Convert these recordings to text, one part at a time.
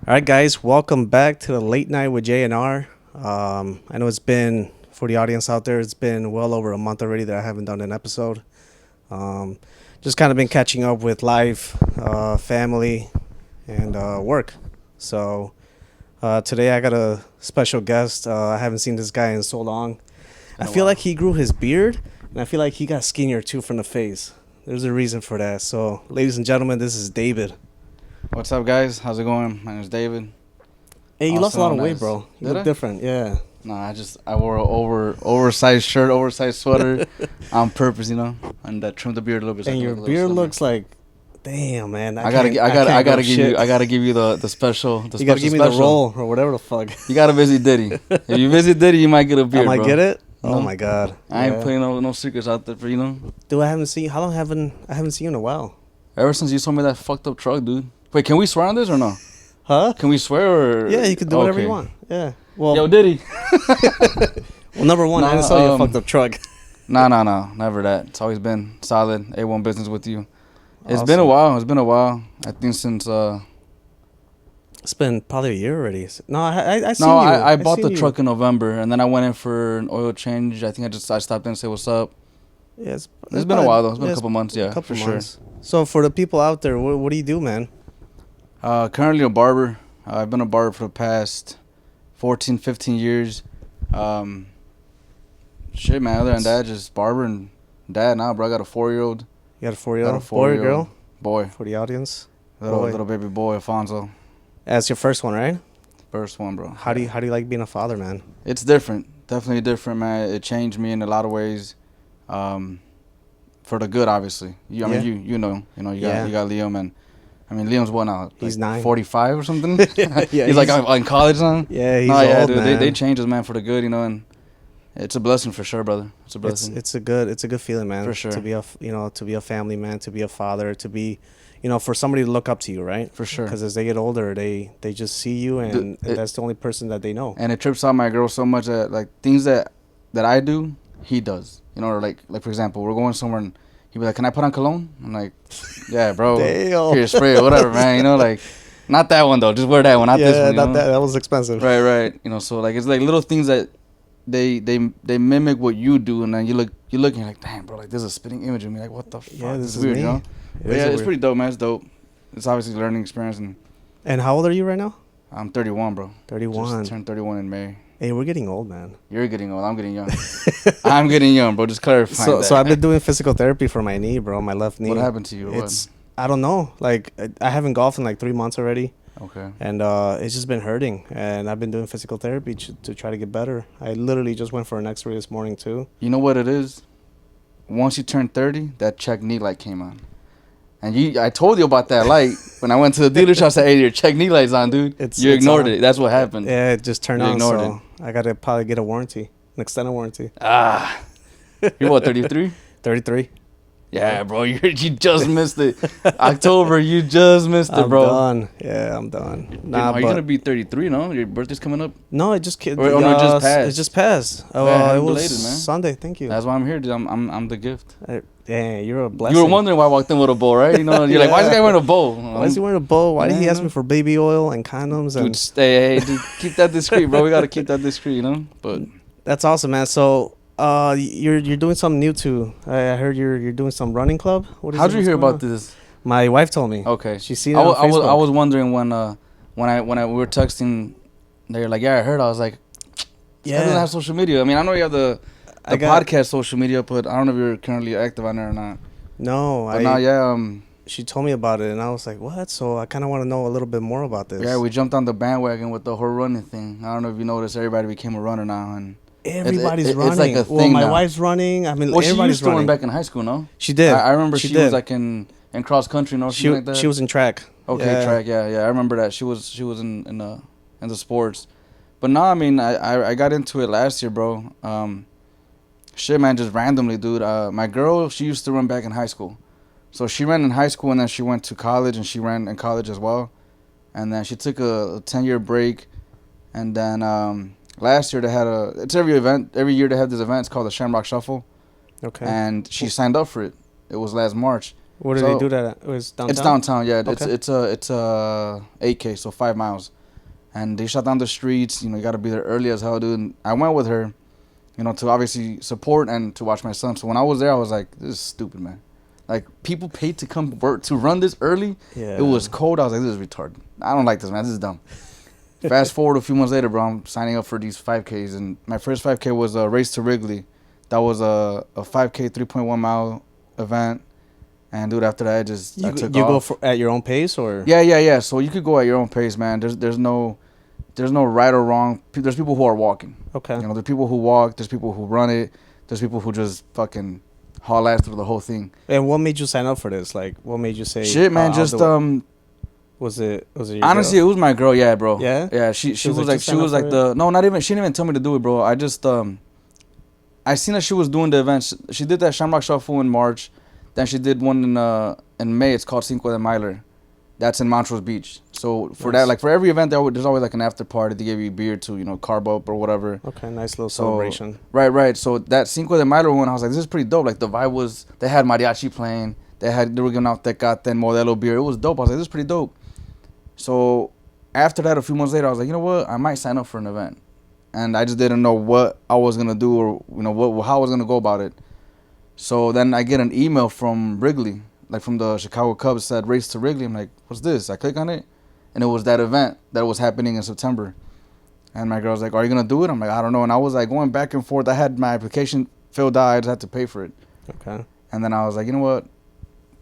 All right, guys, welcome back to the late night with J and R. I know it's been for the audience out there. It's been well over a month already that I haven't done an episode. Um, just kind of been catching up with life, family, and work. So today I got a special guest. I haven't seen this guy in so long. I feel like he grew his beard, and I feel like he got skinnier too from the face. There's a reason for that. So, ladies and gentlemen, this is David. What's up, guys? How's it going? My name's David. Hey, you lost a Also lot of known weight, as- bro. You Did look I? different. Yeah. Nah, I wore a oversized shirt, oversized sweater on purpose, and trimmed the beard a little bit. And your beard looks like, damn, man. I gotta give you the special. You gotta give me the roll or whatever the fuck. You gotta visit Diddy. If you visit Diddy, you might get a beard. I might bro. get it. Oh No. my god. I ain't Yeah. putting no secrets out there for Dude, I haven't seen. How long haven't I haven't seen you in a while? Ever since you told me that fucked up truck, dude. Wait, can we swear on this or no? Huh? Can we swear or? Yeah, you can do whatever you Okay. want. Yeah. Well, Yo, Diddy. well, number one, I didn't Nah, saw you a fucked up truck. No, never that. It's always been solid A1 business with you. It's Awesome. been a while. It's been a while. I think since It's been probably a year already. No, I seen no, you. I bought seen the you. truck in November, and then I went in for an oil change. I think I stopped in and say what's up. Yeah, It's been a while though. It's been a couple months, yeah, couple for months. So for the people out there, what do you do, man? sure. Currently a barber. I've been a barber for the past 14, 15 years. Shit, man. Other than that, just barber and dad now, bro. I got a 4-year-old You got a 4-year-old Got a boy or 4-year-old. girl boy, for the audience? little Boy. little baby boy, Alfonso. That's your first one, right? First one, bro. How do you like being a father, man? It's different. Definitely different, man. It changed me in a lot of ways. For the good, obviously. I mean, Yeah. you know, Yeah. you got Liam, and I mean, Liam's what now? He's 9. 45 or something. Yeah, he's like in college now. Yeah, he's No, yeah, old, dude. man. They changed us, man, for the good, and it's a blessing for sure, brother. It's a blessing. It's a good feeling, man. For sure. To be a family man, to be a father, to be, for somebody to look up to you, right? For sure. Because as they get older, they just see you, and that's the only person that they know. And it trips out my girl so much that like things that I do, he does. Or like for example, we're going somewhere and he'd be like, "Can I put on cologne?" I'm like, "Yeah, bro. Damn. Here, spray it, whatever, man." Like, not that one though. Just wear that one, not this one. not that. That was expensive. Right. So like it's like little things that they mimic what you do, and then you look and you're like, damn, bro, like there's a spitting image of me. Like, what the fuck? Yeah, this is weird, me. But yeah, it's pretty dope, man. It's dope. It's obviously a learning experience, and And how old are you right now? I'm 31, bro. 31. Just turned 31 in May. Hey, we're getting old, man. You're getting old. I'm getting young. I'm getting young, bro. Just clarify. So I've been doing physical therapy for my knee, bro. My left knee. What happened to you? or It's I don't know. Like I haven't golfed in like 3 months already. what? Okay. And it's just been hurting, and I've been doing physical therapy to try to get better. I literally just went for an X-ray this morning too. You know what it is? Once you turn 30, that check knee light came on. And I told you about that light when I went to the dealership. I said, "Hey, your check knee light's on, dude." You It's ignored on. it. That's what happened. Yeah, it just turned You on. ignored So I gotta probably get a warranty, an extended warranty. Ah. You're what, 33? 33. Yeah, bro. You just missed it. October, you just missed it, I'm bro. done. Yeah, I'm done. Nah, Are you but gonna be 33? No, your birthday's coming up. no, it just Or no, it just passed. It just passed. Oh, Yeah, it happy was belated, man. Sunday. Thank you. That's why I'm here, dude. I'm the gift. Yeah, you're a blessing. You were wondering why I walked in with a bow, right? You're like, why is this guy wearing a bow? Why is he wearing a bow? Why did he ask me for baby oil and condoms? Dude, And stay, hey, dude, keep that discreet, bro. We gotta keep that discreet, But that's awesome, man. So, you're doing something new too. I heard you're doing some running club. What is how'd it? you What's hear going about on? this? My wife told me. Okay, She seen it I on was Facebook. I was wondering when we were texting, they were like, yeah, I heard. I was like, yeah, doesn't have social media. I mean, I know you have the I got- podcast social media, but I don't know if you're currently active on there or not. No, But now, yeah, she told me about it, and I was like, what? So I kind of want to know a little bit more about this. we jumped on the bandwagon with the whole running thing. I don't know if you noticed, everybody became a runner now, and Everybody's it's running. like a Well, thing my now. wife's running. I mean, well, she everybody's used to run running. back in high school, no? She did. I remember she was did. like in cross country, or She something like that. she was in track. Okay, Yeah. track, yeah. I remember that she was in the sports, but no, I mean I got into it last year, bro. Shit, man, just randomly, dude. My girl, she used to run back in high school, so she ran in high school and then she went to college and she ran in college as well, and then she took a 10-year break, and then last year they had it's every year they have this event. It's called the Shamrock Shuffle, Okay. and she signed up for it. It was last March. Where do So, they do that at? It was downtown? It's downtown, yeah. Okay. It's 8K, so 5 miles, and they shut down the streets. You know, you got to be there early as hell, dude. And I went with her, you know, to obviously support and to watch my son. So when I was there, I was like, this is stupid, man. Like, people paid to come work to run this early. Yeah. It was cold. I was like, this is retarded. I don't like this, man. This is dumb. Fast forward a few months later, bro, I'm signing up for these 5Ks, and my first 5K was a race to Wrigley. That was a 5K 3.1 mile event. And dude, after that, I took you off. go at your own pace, or Yeah. So you could go at your own pace, man. There's no right or wrong. There's people who are walking. okay. You know, there's people who walk. There's people who run it. There's people who just fucking haul ass through the whole thing. And what made you sign up for this? Like, what made you say? Shit, man. I'll Just do it? Was it your honestly, girl? it was my girl. Yeah, bro. Yeah? She was was like, like "Just she sign was up like for the no, not even. She didn't even tell me to do it, bro. I just I seen that she was doing the event. She did that Shamrock Shuffle in March. Then she did one in May. It's called Cinco de Mayo. That's in Montrose Beach. So for Nice. that, like for every event, there's always like an after party. They give you beer to, you know, carb up or whatever. Okay, nice little So- celebration. Right. So that Cinco de Mayo one, I was like, this is pretty dope. Like the vibe was, they had mariachi playing. They were giving out Tecate and Modelo beer. It was dope. I was like, this is pretty dope. So after that, a few months later, I was like, you know what? I might sign up for an event. And I just didn't know what I was gonna do, or you know how I was gonna go about it. So then I get an email from Wrigley, like from the Chicago Cubs, said race to Wrigley. I'm like, what's this? I click on it, and it was that event that was happening in September. And my girl's like, are you gonna do it? I'm like, I don't know. And I was like going back and forth. I had my application filled out. I just had to pay for it. Okay. And then I was like, you know what?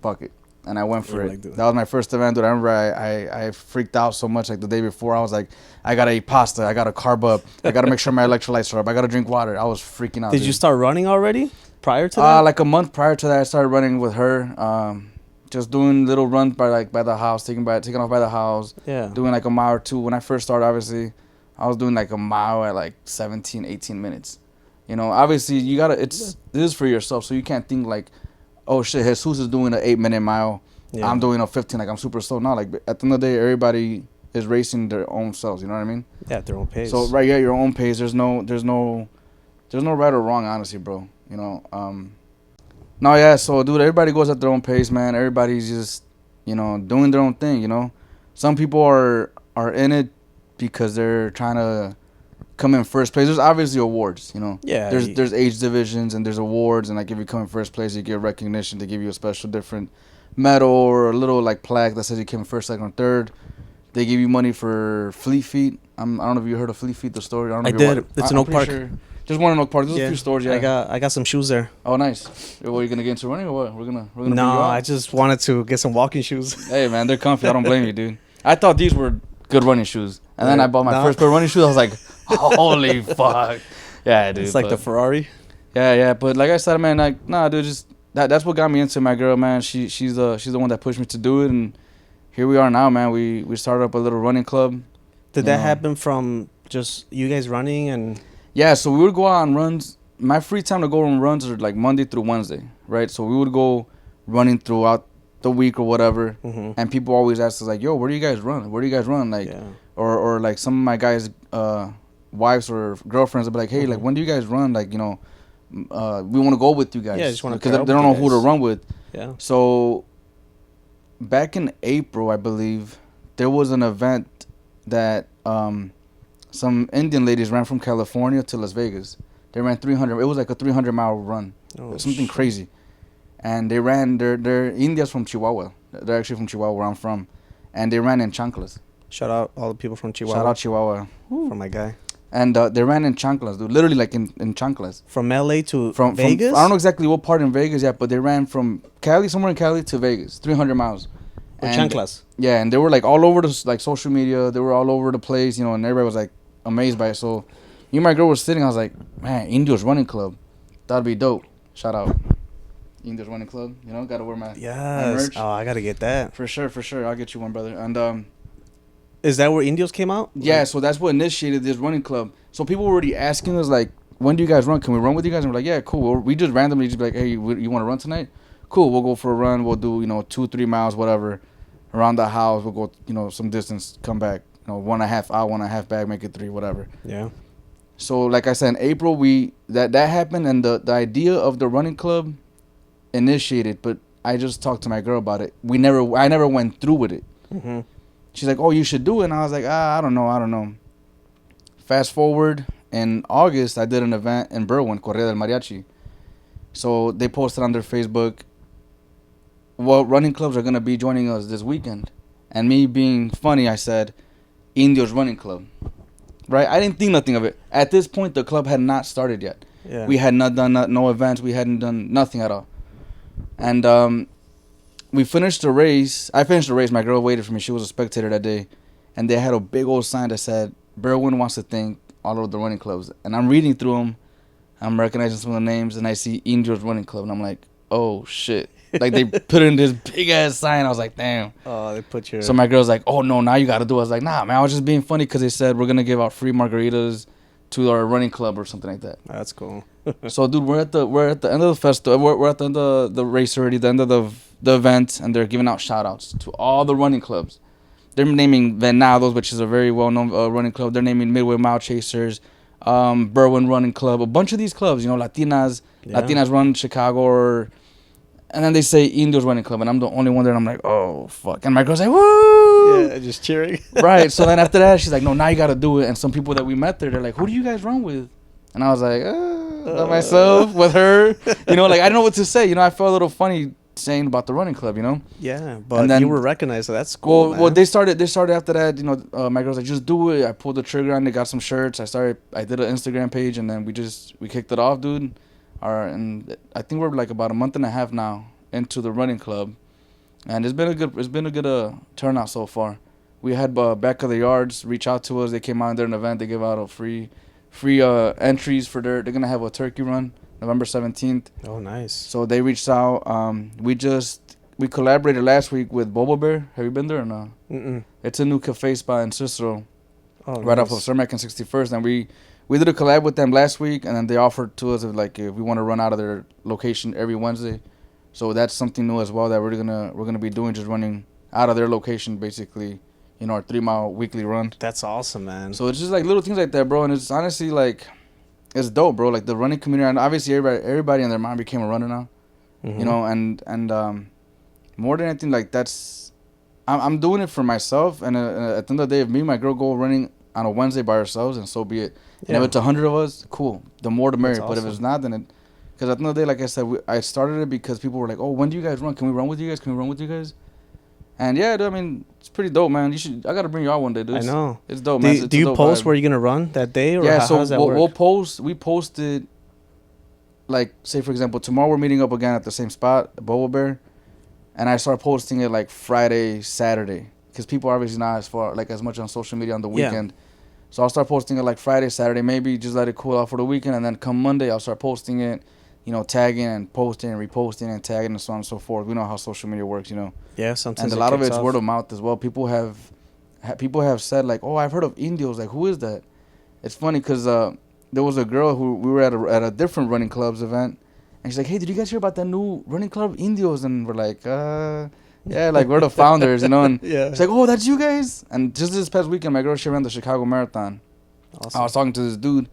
Fuck it. And I went for You were it. like, dude. That was my first event, dude. I remember I freaked out so much like the day before. I was like, I gotta eat pasta. I gotta carb up. I gotta make sure my electrolytes are up. I gotta drink water. I was freaking out. Did dude. you start running already prior to that? Like a month prior to that, I started running with her. Just doing little runs by the house, taking off by the house, yeah. doing like a mile or two. When I first started, obviously, I was doing like a mile at like 17, 18 minutes. You know, obviously this is for yourself, so you can't think like, oh shit, Jesus is doing an 8-minute mile. Yeah. I'm doing a 15, like I'm super slow. No, like at the end of the day, everybody is racing their own selves. You know what I mean? Yeah, at their own pace. So right, yeah, your own pace. There's no right or wrong, honestly, bro. You know, no, yeah. So, dude, everybody goes at their own pace, man. Everybody's just, you know, doing their own thing. You know, some people are in it because they're trying to come in first place. There's obviously awards. You know, Yeah. There's age divisions and there's awards, and like if you come in first place, you get recognition. They give you a special different medal or a little like plaque that says you came in first, second, or third. They give you money for Fleet Feet. I don't know if you heard of Fleet Feet, the story. I don't know I if you did. It's in I'm Oak pretty Park. Sure. Just one in Oak Park. There's a few stores. Yeah. I got some shoes there. Oh, nice. What, are you gonna get into running or what? We're gonna. bring No, you out? I just wanted to get some walking shoes. Hey man, they're comfy. I don't blame you, dude. I thought these were good running shoes, and then I bought my No. first pair of running shoes. I was like, holy fuck. Yeah, dude. It's like the Ferrari. Yeah. But like I said, man, like nah, dude, just that's what got me into my girl, man. She's the one that pushed me to do it, and here we are now, man. We started up a little running club. Did that No. happen from just you guys running and? Yeah, so we would go out on runs. My free time to go on runs are like Monday through Wednesday, right? So we would go running throughout the week or whatever. Mm-hmm. And people always ask us like, "Yo, where do you guys run? Where do you guys run?" Like, Yeah. or like some of my guys' wives or girlfriends will be like, "Hey, like Mhm. when do you guys run? Like, you know, we want to go with you guys." Yeah, just wanna because pair they up don't with know you who to guys. run with. Yeah. So back in April, I believe, there was an event that some Indian ladies ran from California to Las Vegas. They ran 300. It was like a 300-mile run, Oh, something shit. crazy. And they ran. They're Indians from Chihuahua. They're actually from Chihuahua, where I'm from, and they ran in chanclas. Shout out all the people from Chihuahua. Shout out Chihuahua. for my guy. And they ran in chanclas, dude. Literally like in chanclas. From LA to From Vegas. I don't know exactly what part in Vegas yet, but they ran from Cali, somewhere in Cali, to Vegas, 300 miles. With And- chanclas. Yeah, and they were like all over the like social media. They were all over the place, you know, and everybody was like amazed by it. So, you and my girl was sitting. I was like, man, Indios Running Club, that'd be dope. Shout out, Indios Running Club. You know, gotta wear my Yes. merch. Oh, I gotta get that. For sure. I'll get you one, brother. And Is that where Indios came out? yeah, so that's what initiated this running club. So people were already asking us like, when do you guys run? Can we run with you guys? And we're like, yeah, cool. We just randomly just be like, hey, you want to run tonight? Cool. We'll go for a run. We'll do 2-3 miles, whatever, around the house. We'll go some distance, come back. 1.5 out, 1.5 back, make it 3, whatever. Yeah. So like I said, in April that happened, and the idea of the running club initiated, but I just talked to my girl about it. I never went through with it. Mm-hmm. She's like, "Oh, you should do it." And I was like, I don't know. Fast forward, in August, I did an event in Berwyn, Correa del Mariachi. So they posted on their Facebook, what running clubs are going to be joining us this weekend. And me being funny, I said, Indios Running Club. Right? I didn't think nothing of it. At this point, the club had not started yet. Yeah. We had not done no events. We hadn't done nothing at all. And we finished the race. I finished the race. My girl waited for me. She was a spectator that day. And they had a big old sign that said, Berwyn wants to thank all of the running clubs. And I'm reading through them. I'm recognizing some of the names. And I see Indios Running Club. And I'm like, oh, shit. Like, they put in this big-ass sign. I was like, damn. Oh, they put your... So my girl's like, oh, no, now you got to do it. I was like, nah, man. I was just being funny because they said we're going to give out free margaritas to our running club or something like that. That's cool. So, dude, we're at the end of the festival. We're at the end of the race already, the end of the event, and they're giving out shout-outs to all the running clubs. They're naming Venados, which is a very well-known running club. They're naming Midway Mile Chasers, Berwyn Running Club, a bunch of these clubs. You know, Latinas Run Chicago, and then they say Indios Running Club, and I'm the only one there. And I'm like, oh fuck! And my girl's like, woo! Yeah, just cheering. Right. So then after that, she's like, no, now you got to do it. And some people that we met there, they're like, who do you guys run with? And I was like, myself with her. You know, like I don't know what to say. You know, I felt a little funny saying about the running club. You know. Yeah, but then, you were recognized, so that's cool. Well, they started after that. You know, my girl's like, just do it. I pulled the trigger on it. Got some shirts. I did an Instagram page, and then we kicked it off, dude. And I think we're like about a month and a half now into the running club, and it's been a good turnout so far. We had Back of the Yards reach out to us. They came out during an event. They gave out a free entries for they're gonna have a turkey run November 17th. Oh, nice. So they reached out. We collaborated last week with Bobo Bear. Have you been there or no? Mm-mm. It's a new cafe spot in Cicero, right off of Cermak and 61st. And we did a collab with them last week, and then they offered to us if we want to run out of their location every Wednesday. So that's something new as well that we're gonna be doing, just running out of their location basically. You know, our 3-mile weekly run. That's awesome, man. So it's just like little things like that, bro. And it's honestly like, it's dope, bro. Like the running community, and obviously everybody and their mom became a runner now. Mm-hmm. You know, and more than anything, like I'm doing it for myself. And at the end of the day, if me and my girl go running on a Wednesday by ourselves, and so be it. And if it's 100 of us, cool. The more the merrier. But if it's not, then because at the end of the day, like I said, I started it because people were like, oh, when do you guys run? Can we run with you guys? And yeah, dude, I mean, it's pretty dope, man. I gotta bring you out one day, dude. I know. It's dope, man. Do you post where you're gonna run that day, or yeah? how does that work? We posted, like, say for example, tomorrow we're meeting up again at the same spot, Bobo Bear, and I start posting it like Friday, Saturday, because people are obviously not as much on social media on the weekend. Yeah. So I'll start posting it like Friday, Saturday, maybe just let it cool out for the weekend, and then come Monday I'll start posting it. You know, tagging and posting and reposting and tagging and so on and so forth. We know how social media works, you know. Yeah, sometimes. And a lot of it's word of mouth as well. People have said like, "Oh, I've heard of Indios. Like, who is that?" It's funny because there was a girl who we were at a different running club's event, and she's like, "Hey, did you guys hear about that new running club, Indios?" And we're like, yeah, like we're the founders, you know." And yeah. She's like, "Oh, that's you guys." And just this past weekend, my girl, she ran the Chicago Marathon. Awesome. I was talking to this dude.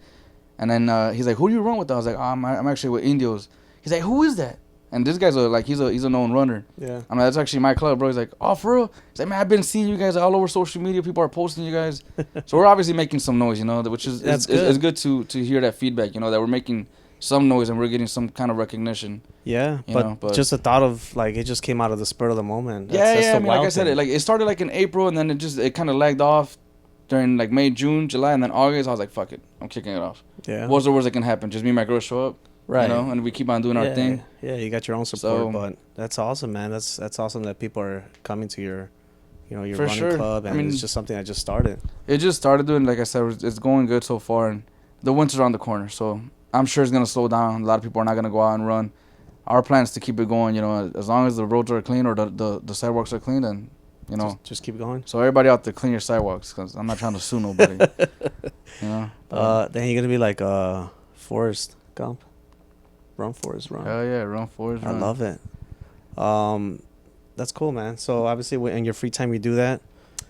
And then he's like, "Who do you run with?" I was like, I'm actually with Indios." He's like, "Who is that?" And this guy's he's a known runner. Yeah. I'm like, "That's actually my club, bro." He's like, "Oh, for real?" He's like, "Man, I've been seeing you guys all over social media. People are posting you guys." So we're obviously making some noise, you know, which is good. It's good to hear that feedback, you know, that we're making some noise and we're getting some kind of recognition. Yeah, but just the thought of like it just came out of the spur of the moment. That's I mean, like I said, it started like in April and then it kind of lagged off during like May, June, July, and then August. I was like, "Fuck it, I'm kicking it off." Yeah. What's the worst that can happen? Just me and my girl show up, right? You know, and we keep on doing our thing. Yeah, you got your own support, but that's awesome, man. That's awesome that people are coming to your running club, and it's just something that just started. It just started doing, like I said, it's going good so far, and the winter's around the corner, so I'm sure it's gonna slow down. A lot of people are not gonna go out and run. Our plan is to keep it going, you know, as long as the roads are clean or the sidewalks are clean, then. You know, just keep going. So everybody out there, clean your sidewalks, because I'm not trying to sue nobody. You know. Then you're gonna be like Forrest Gump. Run, Forrest, run. Hell yeah, run, Forrest, run. I love it. That's cool, man. So obviously, in your free time, you do that.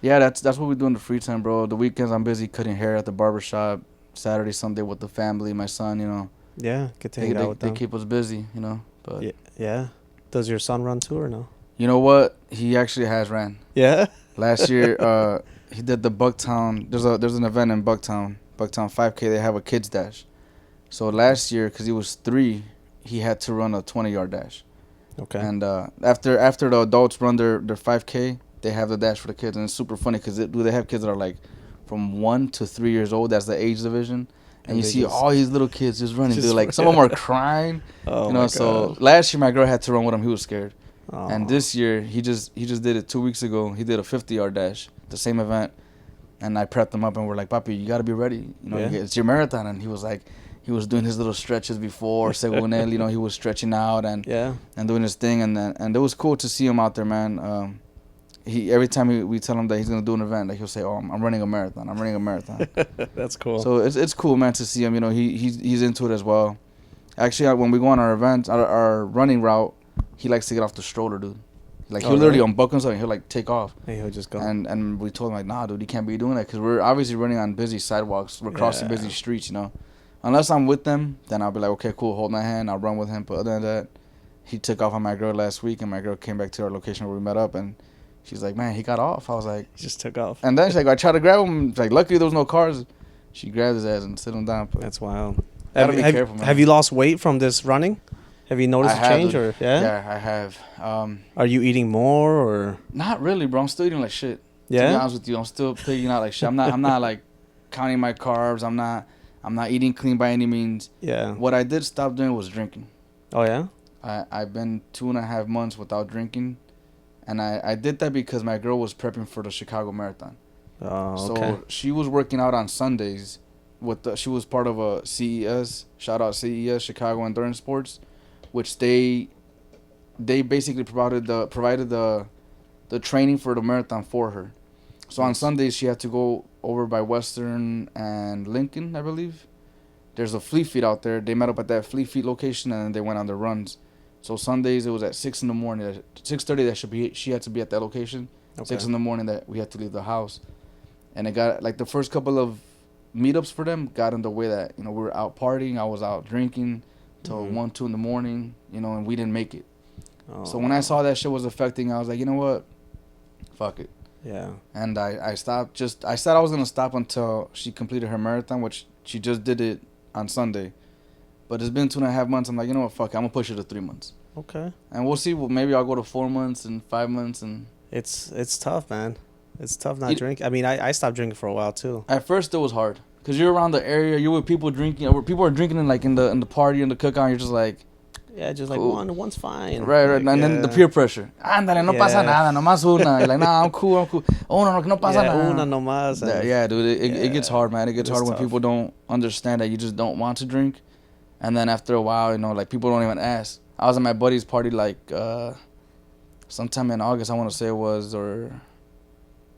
Yeah, that's what we do in the free time, bro. The weekends, I'm busy cutting hair at the barbershop. Saturday, Sunday with the family, my son. You know. Yeah, get to hang out with them. They keep us busy, you know. But yeah. Does your son run too or no? You know what? He actually has ran. Yeah. Last year, he did the Bucktown. There's an event in Bucktown 5K. They have a kids dash. So last year, because he was 3, he had to run a 20-yard dash. Okay. And after the adults run their 5K, they have the dash for the kids, and it's super funny because they have kids that are like from 1 to 3 years old. That's the age division. And you see all these little kids just running. Dude, like some of them are crying. Oh, you know. my So God. last year my girl had to run with him. He was scared. Oh. And this year he just did it 2 weeks ago. He did a 50-yard dash, the same event, and I prepped him up and we're like, "Papi, you gotta be ready. You know, Yeah. it's your marathon." And he was like, he was doing his little stretches before, según él, you know, he was stretching out and doing his thing, and it was cool to see him out there, man. He every time we tell him that he's gonna do an event, like he'll say, "Oh, I'm running a marathon. I'm running a marathon." That's cool. So it's cool, man, to see him. You know, he's into it as well. Actually, when we go on our events, our running route, he likes to get off the stroller, dude. Like he'll literally unbuckle himself and he'll like take off. And he'll just go. And we told him like, nah, dude, you can't be doing that because we're obviously running on busy sidewalks. We're crossing busy streets, you know. Unless I'm with them, then I'll be like, okay, cool, hold my hand, I'll run with him. But other than that, he took off on my girl last week, and my girl came back to our location where we met up, and she's like, man, he got off. I was like, He just took off. and then she's like, I tried to grab him. Like, luckily there was no cars. She grabbed his ass and sit him down. But That's wild. Gotta be careful, man. Have you lost weight from this running? Have you noticed a change or Yeah, I have. Are you eating more or? Not really, bro. I'm still eating like shit. To be honest with you, I'm still pigging out like shit. I'm not like counting my carbs. I'm not eating clean by any means. Yeah. What I did stop doing was drinking. Oh yeah. I've been 2.5 months without drinking, and I did that because my girl was prepping for the Chicago Marathon. Oh, okay. So she was working out on Sundays. She was part of a CES, shout out CES, Chicago Endurance Sports, which they basically provided the training for the marathon for her. So on Sundays she had to go over by Western and Lincoln, I believe. There's a Fleet Feet out there. They met up at that Fleet Feet location and then they went on their runs. So Sundays it was at 6 in the morning. At 6:30 she had to be at that location. Okay. 6 in the morning that we had to leave the house. And it got like the first couple of meetups for them got in the way that, you know, we were out partying. I was out drinking till 1, 2 in the morning, you know, and we didn't make it. Oh. So when I saw that shit was affecting, I was like, you know what? Fuck it. Yeah. And I stopped. I said I was going to stop until she completed her marathon, which she just did it on Sunday. But it's been 2.5 months. I'm like, you know what? Fuck it. I'm going to push it to 3 months. Okay. And we'll see. Well, maybe I'll go to 4 months and 5 months. And it's tough, man. It's tough not drinking. I mean, I stopped drinking for a while too. At first, it was hard because you're around the area. You're with people drinking. Or people are drinking in the party and the cookout. And you're just like, yeah, just cool. like one's fine. Right. And then the peer pressure. Ándale, no pasa nada, nomás una. You're like, nah, I'm cool. Oh no pasa nada. Una nomás. Yeah, dude. It gets hard, man. It gets hard when people don't understand that you just don't want to drink, and then after a while, you know, like people don't even ask. I was at my buddy's party like sometime in August, I want to say it was, or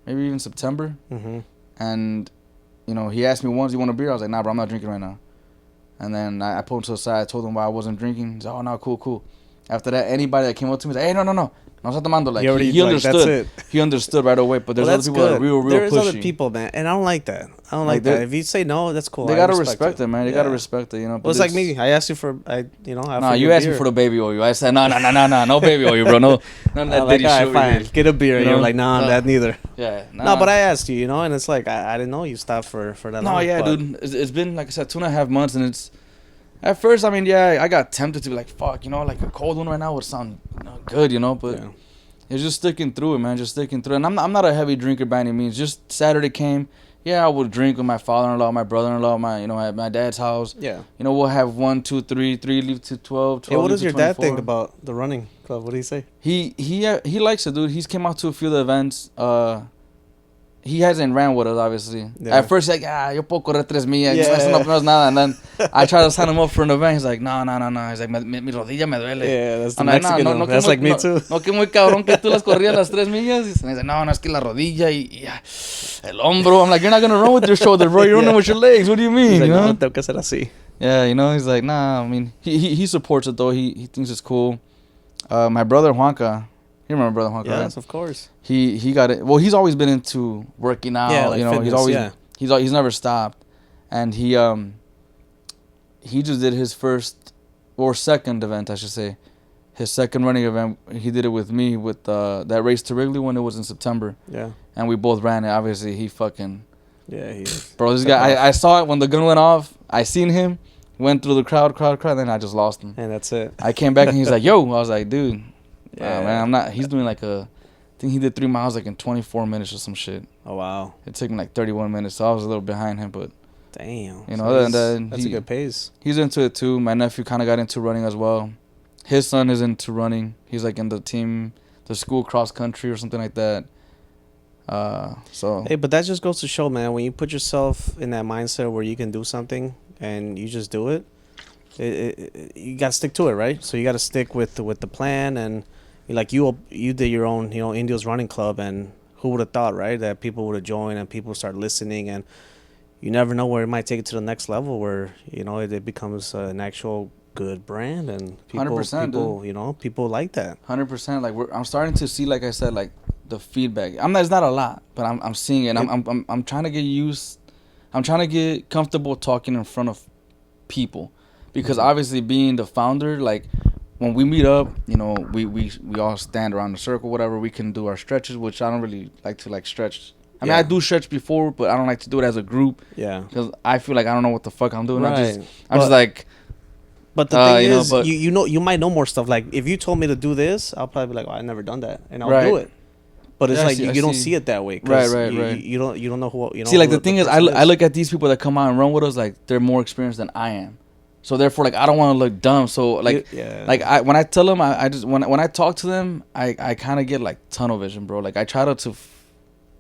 maybe even September. Mm-hmm. And you know, he asked me once, "You want a beer?" I was like, "Nah, bro, I'm not drinking right now." And then I pulled him to the side. I told him why I wasn't drinking. He's like, "Oh, no, cool." After that, anybody that came up to me was like, "Hey, no está tomando." Like, he understood. That's it. He understood right away. But there's other people that are real There's pushy. other people, man, and I don't like that. I don't like that. If you say no, that's cool. They gotta respect it, man. They gotta respect it, you know. Well, it's like me. I asked you for, Nah, you asked me for the baby oil. I said, no, baby oil, bro. No, none of that like, diddy shit. Fine, get a beer. You And know? you're like, nah, that neither. Yeah. No, but I asked you, you know, and it's like I didn't know you stopped for that long. No, yeah, dude. It's been, like I said, 2.5 months, and it's. At first, I mean, yeah, I got tempted to be like, fuck, you know, like a cold one right now would sound good, you know, but it's just sticking through it, man, just sticking through it. And I'm not a heavy drinker by any means. Just Saturday came, yeah, I would drink with my father-in-law, my brother-in-law, at my dad's house. Yeah. You know, we'll have 1, 2, 3 leave to 12, 12 Hey, what does your dad 24. think about the running club? What do you say? He likes it, dude. He's came out to a few of the events. He hasn't ran with us, obviously. Yeah. At first, he's like, yo puedo correr 3 millas. Yeah. Eso no es nada. And then I try to sign him up for an event. He's like, no. He's like, mi rodilla me duele. Yeah, that's the Mexican one. That's like me too. No, que muy cabrón que tú las corrías las 3 millas. And he's like, no, es que la rodilla y el hombro. I'm like, you're not going to run with your shoulder, bro. You're running with your legs. What do you mean? He's like, you know? No, tengo que hacer así. Yeah, you know, he's like, nah. I mean, he supports it, though. He thinks it's cool. My brother, Juanca. You remember Brother Juanca, yes, right? Of course. He got it. Well, he's always been into working out. Yeah, like you know, fitness, he's never stopped, and he just did his first or second event, I should say, his second running event, he did it with me with that race to Wrigley when it was in September, Yeah. and we both ran it. Obviously, he fucking Yeah. bro. This took guy, off. I saw it when the gun went off. I seen him, went through the crowd, then I just lost him. And that's it. I came back and he's like, "Yo," I was like, "Dude, Yeah. man, I'm not." He's doing like I think he did 3 miles like in 24 minutes or some shit. Oh wow. It took me like 31 minutes, so I was a little behind him, but Damn. you So know, and then that's a good pace. he's into it too. My nephew kind of got into running as well. His son is into running. He's like in the school cross country or something like that. So Hey, but that just goes to show, man, when you put yourself in that mindset where you can do something and you just do it, you got to stick to it, right? So you got to stick with the plan, and like you did your own, Indios running club, and who would have thought, right, that people would have joined and people start listening, and you never know where it might take it to the next level where, it becomes an actual good brand, and people 100%, people like that. 100%. Like I'm starting to see, like I said, like the feedback. It's not a lot, but I'm seeing it. I'm trying to get used. I'm trying to get comfortable talking in front of people, because obviously being the founder, like when we meet up, we all stand around the circle, whatever. We can do our stretches, which I don't really like to stretch. I mean, I do stretch before, but I don't like to do it as a group. Yeah. Because I feel like I don't know what the fuck I'm doing. Right. I'm just like. But the thing is, you might know more stuff. Like if you told me to do this, I'll probably be like, I've never done that, and I'll do it. But it's you don't see it that way. Right. You don't know who. See, like the thing is, I look at these people that come out and run with us, like they're more experienced than I am. So therefore, like I don't want to look dumb. So like, when I tell them, I just when I talk to them, I kind of get like tunnel vision, bro. Like I try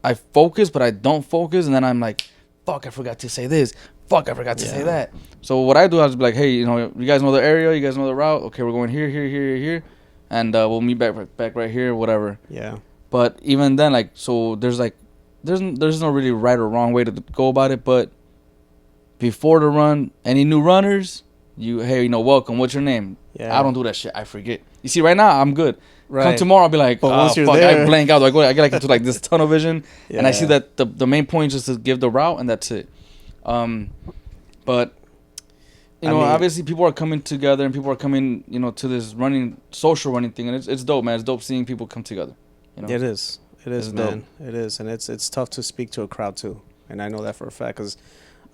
I focus, but I don't focus, and then I'm like, fuck, I forgot to say this. Fuck, I forgot to say that. So what I do, I just be like, hey, you guys know the area, you guys know the route. Okay, we're going here, and we'll meet back right here, whatever. Yeah. But even then, like, so there's no really right or wrong way to go about it. But before the run, any new runners, welcome. What's your name? Yeah. I don't do that shit. I forget. You see, right now I'm good. Right. Come tomorrow, I'll be like, but once you're fuck, there, I blank out. I get like into like this tunnel vision, and I see Yeah. that the main point is just to give the route, and that's it. But obviously people are coming together, and people are coming, to this social running thing, and it's dope, man. It's dope seeing people come together. It is, It's man. dope. It is, and it's tough to speak to a crowd too, and I know that for a fact because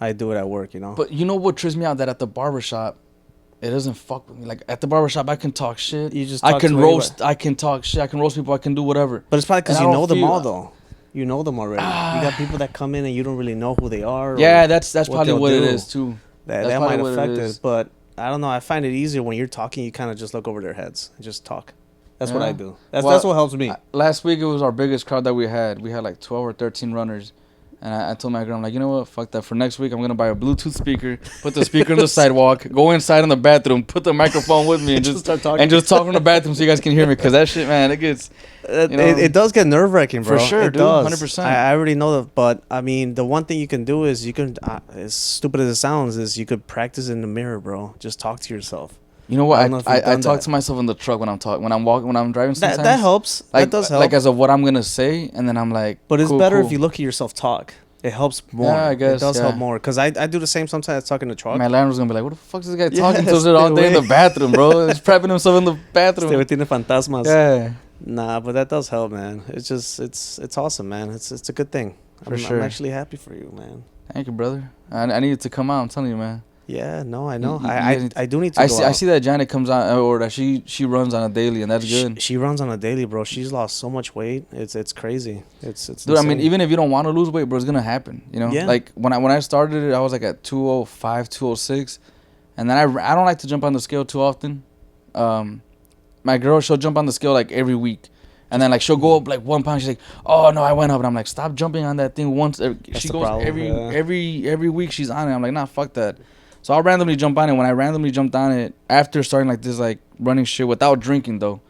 I do it at work, But you know what trips me out? That at the barbershop, it doesn't fuck with me. Like at the barbershop, I can talk shit. You just I talk can to roast. anybody. I can talk shit. I can roast people. I can do whatever. But it's probably because And you I don't know them feel- all, though. You know them already. You got people that come in and you don't really know who they are. Yeah, that's what probably they'll what it do. is too. That's That probably might what it affect is. it, but I don't know. I find it easier when you're talking. You kind of just look over their heads and just talk. That's what Yeah. I do. That's Well, what helps me. Last week it was our biggest crowd that we had. We had like 12 or 13 runners. And I told my girl, I'm like, you know what? Fuck that. For next week, I'm going to buy a Bluetooth speaker, put the speaker on the sidewalk, go inside in the bathroom, put the microphone with me, and just start talking. and just talk from the bathroom so you guys can hear me. Because that shit, man, it gets... It does get nerve-wracking, bro. For sure, it dude, does. 100%. I already know that, but I mean, the one thing you can do is you can, as stupid as it sounds, is you could practice in the mirror, bro. Just talk to yourself. You know what? I don't know if you've I done talk that. to myself in the truck when I'm talking, when I'm walking, when I'm driving. Sometimes That helps. Like, that does help. Like as of what I'm gonna say, and then I'm like. But it's cool, better cool. if you look at yourself talk. It helps more. Yeah, I guess, it does help yeah. more because I do the same sometimes talking to truck. My landlord's gonna be like, "What the fuck is this guy Yeah, talking to stay all day in away. the bathroom, bro? He's prepping himself in the bathroom." Stay within the fantasmas. Yeah, Nah, but that does help, man. It's just it's awesome, man. It's a good thing. For sure. I'm actually happy for you, man. thank you, brother. I needed to come out. I'm telling you, man. Yeah, no, I know. You I guys need I do need to. I go see. I out. see that Janet comes out, or that she runs on a daily, and that's good. She runs on a daily, bro. She's lost so much weight. It's crazy. It's Dude, I mean, insane. even if you don't want to lose weight, bro, it's gonna happen. Yeah. Like when I started it, I was like at 205, 206, and then I don't like to jump on the scale too often. My girl, she'll jump on the scale like every week, and then like she'll go up like 1 pound. She's like, "Oh no, I went up," and I'm like, "Stop jumping on that thing once." She the goes problem, every week she's on it. I'm like, "Nah, fuck that." So I'll randomly jump on it. When I randomly jumped on it after starting like this like running shit without drinking though,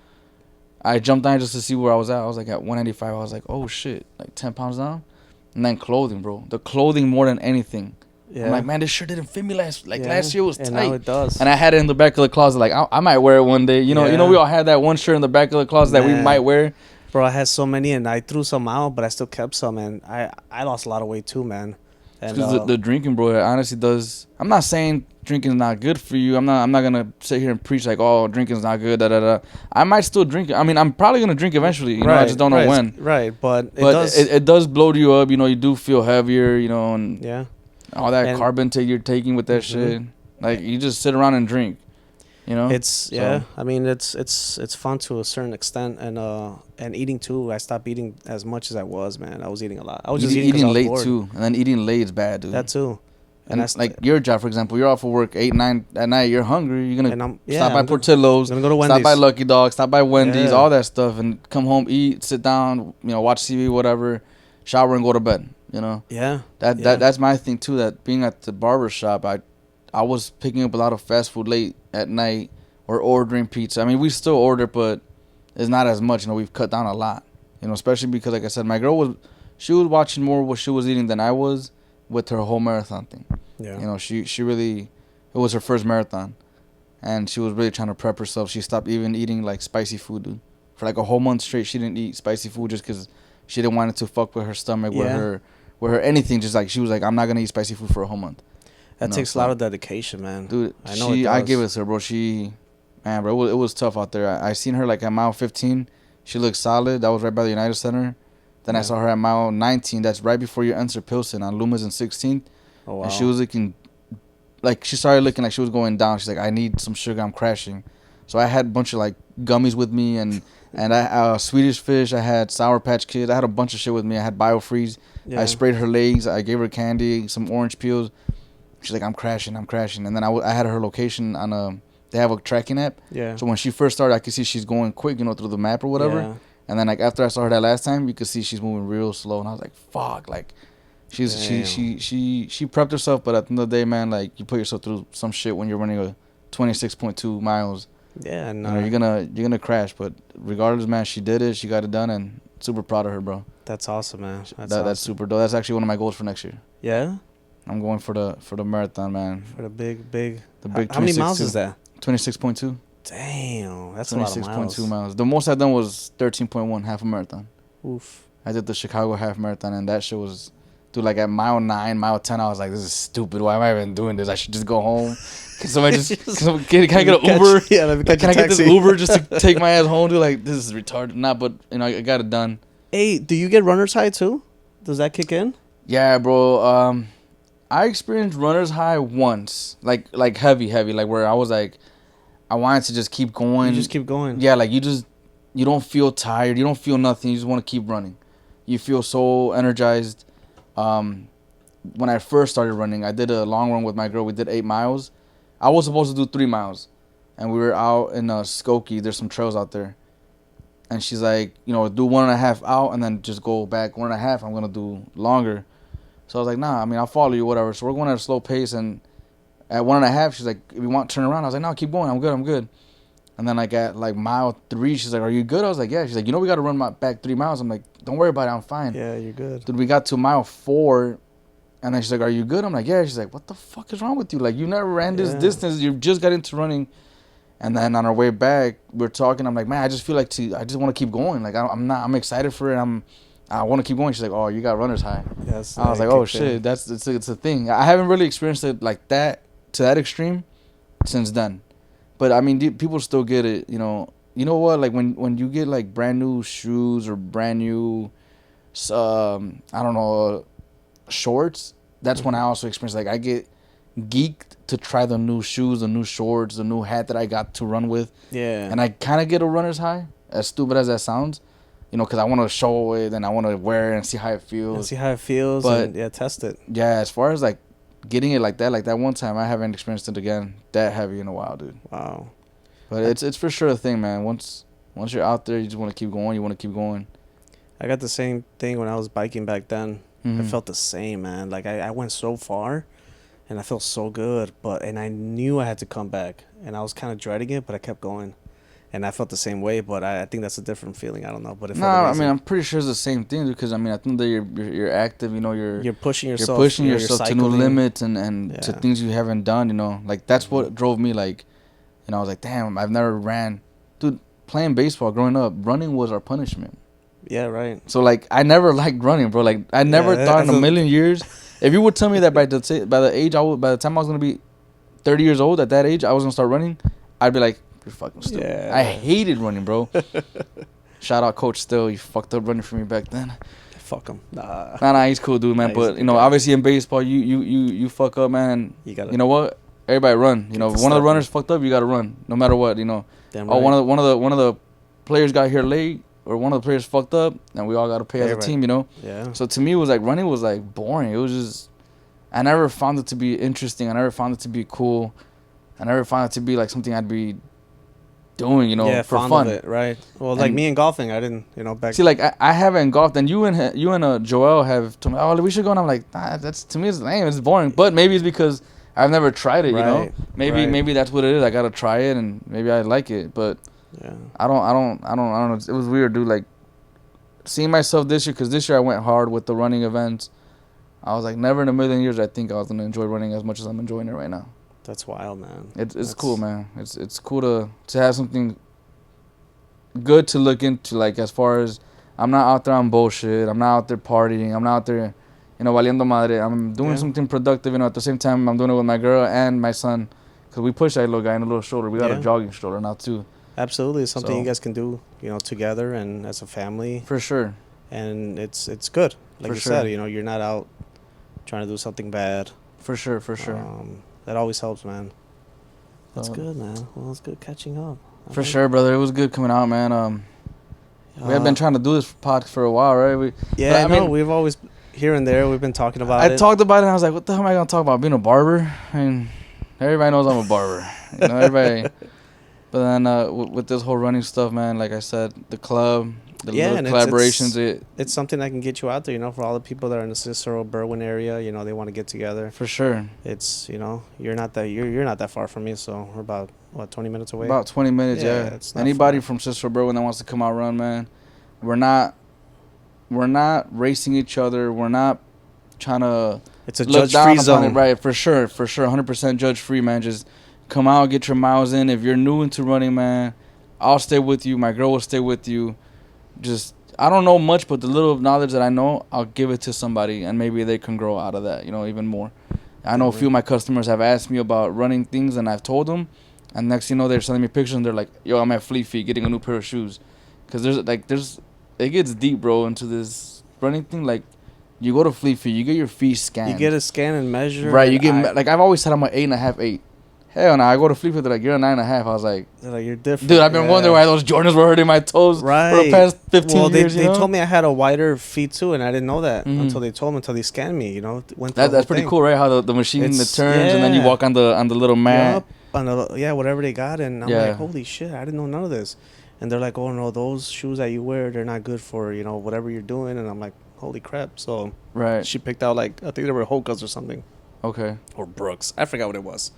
I jumped on it just to see where I was at. I was like at 195. I was like, oh shit, like 10 pounds down. And then clothing, bro. The clothing more than anything. Yeah. I'm like, man, this shirt didn't fit me last Yeah. year was and tight. now it does. And I had it in the back of the closet. Like I might wear it one day. You know, Yeah. we all had that one shirt in the back of the closet that we Man. might wear. Bro, I had so many and I threw some out, but I still kept some, and I lost a lot of weight too, man. And Because the drinking, bro, it honestly does. I'm not saying drinking's not good for you. I'm not gonna sit here and preach like, oh, drinking's not good. Da da da. I might still drink it. I mean, I'm probably gonna drink eventually. You know, I just don't know when. Right, but It does bloat you up. You know, you do feel heavier. You know, and yeah. all that And- carb intake you're taking with that shit. Like you just sit around and drink. You know, It's yeah. I mean, it's fun to a certain extent, and eating too. I stopped eating as much as I was, man. I was eating a lot. I was just eating 'cause I was late bored. too, and then eating late is bad, dude. That too. And that's like your job, for example, you're off of work 8, 9 at night. You're hungry. You're and gonna I'm yeah. stop by I'm Portillo's, gonna go to Wendy's. stop by Lucky Dog, stop by Wendy's, Yeah. all that stuff, and come home, eat, sit down, you know, watch TV, whatever, shower and go to bed. You know, Yeah. that's my thing too. That being at the barber shop, I was picking up a lot of fast food late at night or ordering pizza. I mean, we still order, but it's not as much. You know, we've cut down a lot. You know, especially because, like I said, my girl she was watching more what she was eating than I was with her whole marathon thing. Yeah. You know, she really, it was her first marathon, and she was really trying to prep herself. She stopped even eating like spicy food, dude. For like a whole month straight, she didn't eat spicy food just because she didn't want it to fuck with her stomach, Yeah. with her anything. Just like she was like, I'm not gonna eat spicy food for a whole month. That You know, takes a lot of dedication, man. Dude, I know I it give it does. to her, bro. Man, bro, it was tough out there. I seen her like at mile 15. She looked solid. That was right by the United Center. Then I Yeah. saw her at mile 19. That's right before you enter Pilsen on Loomis and 16th. Oh wow. And she was looking, like she started looking like she was going down. She's like, I need some sugar. I'm crashing. So I had a bunch of like gummies with me and I Swedish Fish. I had Sour Patch Kids. I had a bunch of shit with me. I had BioFreeze. Yeah. I sprayed her legs. I gave her candy, some orange peels. She's like, I'm crashing. And then I had her location on they have a tracking app. Yeah. So when she first started, I could see she's going quick, you know, through the map or whatever. Yeah. And then like after I saw her that last time, you could see she's moving real slow, and I was like, fuck, like she prepped herself, but at the end of the day, man, like you put yourself through some shit when you're running a 26.2 miles. Yeah. And You know, you're gonna crash, but regardless, man, she did it. She got it done, and super proud of her, bro. that's awesome, man. That's That's awesome. super dope. That's actually one of my goals for next year. Yeah. I'm going for the marathon, man. For the big. The big. How many miles 26.2. is that? 26.2. Damn, that's a lot of miles. 26.2 miles. The most I've done was 13.1, half a marathon. Oof. I did the Chicago half marathon, and that shit was, dude, like at mile 9, mile 10, I was like, this is stupid. Why am I even doing this? I should just go home. Can somebody can I get an Uber? Yeah, let me catch Can a I get this taxi. Uber just to take my ass home? Dude, like, this is retarded. Nah, but, you know, I got it done. Hey, do you get runner's high too? Does that kick in? Yeah, bro. I experienced runner's high once. Like heavy, like where I was like, I wanted to just keep going. You just keep going. Yeah, like you don't feel tired. You don't feel nothing. You just want to keep running. You feel so energized. When I first started running, I did a long run with my girl. We did 8 miles. I was supposed to do 3 miles. And we were out in Skokie. There's some trails out there. And she's like, you know, do 1.5 out and then just go back 1.5. I'm going to do longer. So I was like, nah, I mean, I'll follow you, whatever. So we're going at a slow pace. And at 1.5, she's like, if you want, turn around. I was like, no, keep going. I'm good. And then like at like mile 3, she's like, are you good? I was like, yeah. She's like, you know, we got to run back 3 miles. I'm like, don't worry about it. I'm fine. Yeah, you're good. Dude, we got to mile 4. And then she's like, are you good? I'm like, yeah. She's like, what the fuck is wrong with you? Like, you never ran this Yeah. distance. You just got into running. And then on our way back, we're talking. I'm like, man, I just feel like I just want to keep going. Like, I'm excited for it. I want to keep going. She's like, oh, you got runner's high. Yes. I was like, oh shit, it's a thing. I haven't really experienced it like that to that extreme since then. But I mean, people still get it. You know what? Like when you get like brand new shoes or brand new, I don't know, shorts. That's when I also experience like I get geeked to try the new shoes, the new shorts, the new hat that I got to run with. Yeah. And I kind of get a runner's high, as stupid as that sounds, you know, because I want to show it and I want to wear it and see how it feels. And see how it feels. But- and, yeah, test it. Yeah, as far as like getting it like that one time, I haven't experienced it again that heavy in a while, dude. Wow. But it's for sure a thing, man. Once you're out there, you just want to keep going. You want to keep going. I got the same thing when I was biking back then. I Mhm. felt the same, man. Like I went so far, and I felt so good. And I knew I had to come back, and I was kind of dreading it, but I kept going, and I felt the same way. But I think that's a different feeling. I don't know, but it No, felt I amazing. mean I'm pretty sure it's the same thing because I mean I think that you're active. You know, you're pushing you're yourself. pushing you're yourself to new cycling. limits and to Yeah. things you haven't done. You know, like that's what drove me. Like, you know, I was like, damn, I've never ran, dude. Playing baseball growing up, running was our punishment. Yeah, right. So like I never liked running, bro. Like I never Yeah, thought in that's a a- million years If you would tell me that by the age by the time I was gonna be 30 years old, at that age I was gonna start running, I'd be like, you're fucking stupid. Yeah. I hated running, bro. Shout out Coach Still, you fucked up running for me back then. Fuck him. Nah. Nah, he's cool, dude, man. Nah, he's a But good you know, guy. obviously in baseball, you fuck up, man. You You know what? Everybody run. You know, if the one of the stuff, runners fucked up, you gotta run, no matter what. You know, Damn oh, right. one of the players got here late, or one of the players fucked up, and we all gotta pay as a Everybody. team. You know. Yeah. So to me, it was like running was like boring. It was just, I never found it to be interesting. I never found it to be cool. I never found it to be like something I'd be doing, you know, yeah, for fond fun. of it, right? Well, like And- me in golfing, I didn't, back. See, like I haven't golfed, and you and Joel have told me, oh, we should go, and I'm like, nah, that's to me it's lame, it's boring. But maybe it's because I've never tried it, you know. Right, Maybe right. that's what it is. I gotta try it, and maybe I like it. But Yeah. I don't know. It was weird, dude. Like seeing myself this year, because this year I went hard with the running events. I was like, never in a million years I think I was gonna enjoy running as much as I'm enjoying it right now. That's wild, man. It's That's- cool, man. It's cool to have something good to look into. Like as far as I'm not out there on bullshit. I'm not out there partying. I'm not out there, valiendo madre. I'm doing Yeah. something productive. At the same time, I'm doing it with my girl and my son, cause we push that little guy in a little stroller. We got Yeah. a jogging stroller now too. Absolutely, it's something So- you guys can do, together and as a family, For sure. and it's good. Like For you sure. said, you're not out trying to do something bad. For sure. That always helps, man. That's Um, good, man. Well, it's good catching up. I For like sure, brother. It was good coming out, man. We have been Uh, trying to do this pod for a while, right? Yeah, but I I know. mean- We've always here and there. We've been talking about I it. talked about it and I was like, what the hell am I gonna talk about? Being a barber? I mean, everybody knows I'm a barber. Everybody. But then with this whole running stuff, man, like I said, the club, the Yeah, little and collaborations, It's something that can get you out there. For all the people that are in the Cicero Berwyn area, they want to get together. for sure. It's you're not that far from me, so we're about 20 minutes away. About 20 minutes, Yeah, yeah. it's not Anybody far. from Cicero Berwyn that wants to come out run, man, we're not racing each other. We're not trying to It's a look down judge-free upon zone. it, right? For sure, 100% judge free, man. Just come out, get your miles in. If you're new into running, man, I'll stay with you. My girl will stay with you. Just I don't know much, but the little knowledge that I know, I'll give it to somebody, and maybe they can grow out of that, even more. I know a few of my customers have asked me about running things, and I've told them, and next thing you know, they're sending me pictures, and they're like, "Yo, I'm at Fleet Feet getting a new pair of shoes," because it gets deep, bro, into this running thing. Like, you go to Fleet Feet, you get your feet scanned. You get a scan and measure. Right, you get I- like I've always said I'm an 8.5, 8. Hell no, I go to Fleet Feet, they're like, you're a 9.5. I was like, They're like, you're different. dude, I've been Yeah. wondering why those Jordans were hurting my toes for the Right. past 15 Well, years. they told me I had a wider feet too, and I didn't know that Mhm. until they scanned me. Went through the That's whole pretty thing. cool, right? How the machine that It's- turns and then you yeah. walk on the little mat. Yup, whatever they got, and I'm Yeah. like, holy shit, I didn't know none of this. And they're like, oh no, those shoes that you wear, they're not good for whatever you're doing. And I'm like, holy crap. So Right. she picked out I think they were Hoka's or something, Okay. or Brooks. I forgot what it was,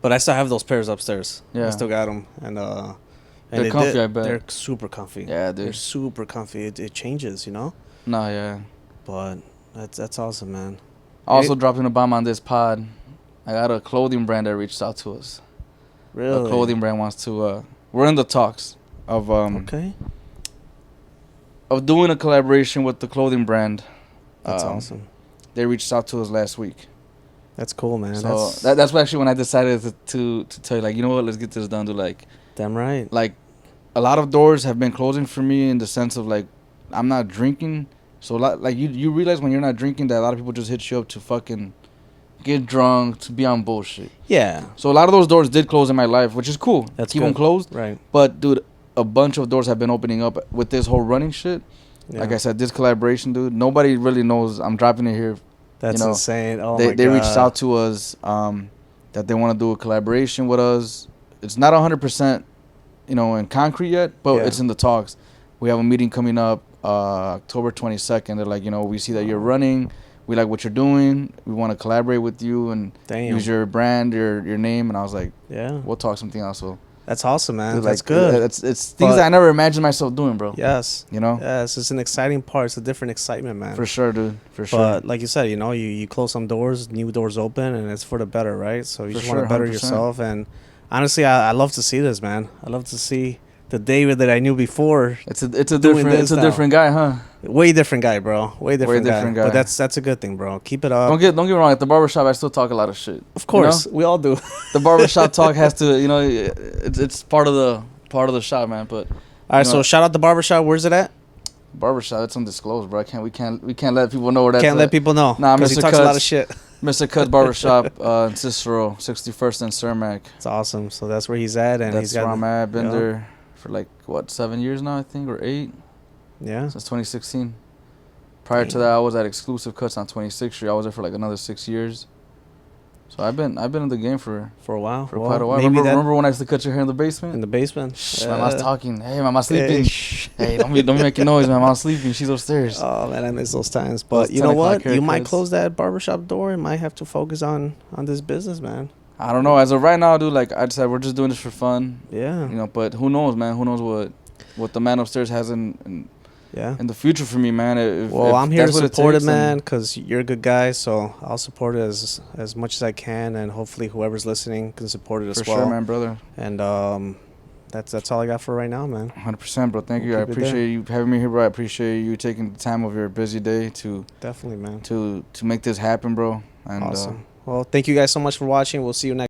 but I still have those pairs upstairs. Yeah. I still got them, and They're they comfy, I bet. They're super comfy. Yeah, They're dude. super comfy. It changes, No, yeah. but that's awesome, man. Also dropping a bomb on this pod. I got a clothing brand that reached out to us. Really? A clothing brand wants to. We're in the talks of Okay. of doing a collaboration with the clothing brand. That's awesome. They reached out to us last week. That's cool, man. So that's actually when I decided to tell you, like, you know what, let's get this done. To damn right. like, a lot of doors have been closing for me in the sense of like, I'm not drinking. So like you realize when you're not drinking that a lot of people just hit you up to fucking get drunk, to be on bullshit. Yeah. So a lot of those doors did close in my life, which is cool. That's Keep them good. closed. Right. But dude, a bunch of doors have been opening up with this whole running shit. Yeah. Like I said, this collaboration, dude, nobody really knows. I'm dropping it here. That's you know, insane. Oh they my they God. reached out to us that they want to do a collaboration with us. It's not 100%, in concrete yet, but Yeah. it's in the talks. We have a meeting coming up October 22nd. They're like, we see that you're running. We like what you're doing. We want to collaborate with you and Damn. use your brand, your name. And I was like, Yeah. we'll talk something else. So That's awesome, man. dude, That's like, good. It's things But- that I never imagined myself doing, bro. Yes. You know, Yes. It's an exciting part. It's a different excitement, man. for sure, dude. For sure. But like you said, you close some doors, new doors open, and it's for the better, right? So you For just want sure, to better 100%. yourself. And honestly, I love to see this, man. I love to see the David that I knew before. It's a doing different this now. different guy, huh? Way different guy, bro. Way different different guy. But that's a good thing, bro. Keep it up. Don't get me wrong. At the barbershop, I still talk a lot of shit. Of course, we all do. The barbershop talk has to, you know, it's part of the shop, man. But All right, you so know, shout out the barbershop. Where's it at? barbershop, it's undisclosed, bro. We can't let people know where that's Can't at. let people know. Nah, because he Mr. talks a lot of Cuts. shit. Mr. Cut Barbershop in Cicero, 61st and Cermak. It's awesome. So that's where he's at, and That's he's got where I'm at. Been yeah. there for like, what, 7 years now, I think, or 8? Yeah. Since 2016. Prior to that, I was at Exclusive Cuts on 26th Street. I was there for like another 6 years. So I've been in the game for For a while. quite a while. Maybe Remember when I used to cut your hair in the basement? in the basement. Shh, my mom's talking. Hey, my mom's sleeping. Hey, Hey, don't be making noise, man. My mom's sleeping. She's upstairs. Oh man, I miss those times. But Those you know 10 what? o'clock You might haircuts. close that barbershop door and might have to focus on this business, man. I don't know. As of right now, dude, like I said, we're just doing this for fun. Yeah. You know, but who knows, man? Who knows what the man upstairs has in Yeah. the future for me, man. If I'm here to that's what support it, takes, then man, because you're a good guy. So I'll support it as much as I can, and hopefully whoever's listening can support it as For well. sure, man, brother. And that's all I got for right now, man. 100%, bro. Thank We'll you. I keep it there. appreciate you having me here, bro. I appreciate you taking the time of your busy day to Definitely, man. to make this happen, bro. And Awesome. Well, thank you guys so much for watching. We'll see you next.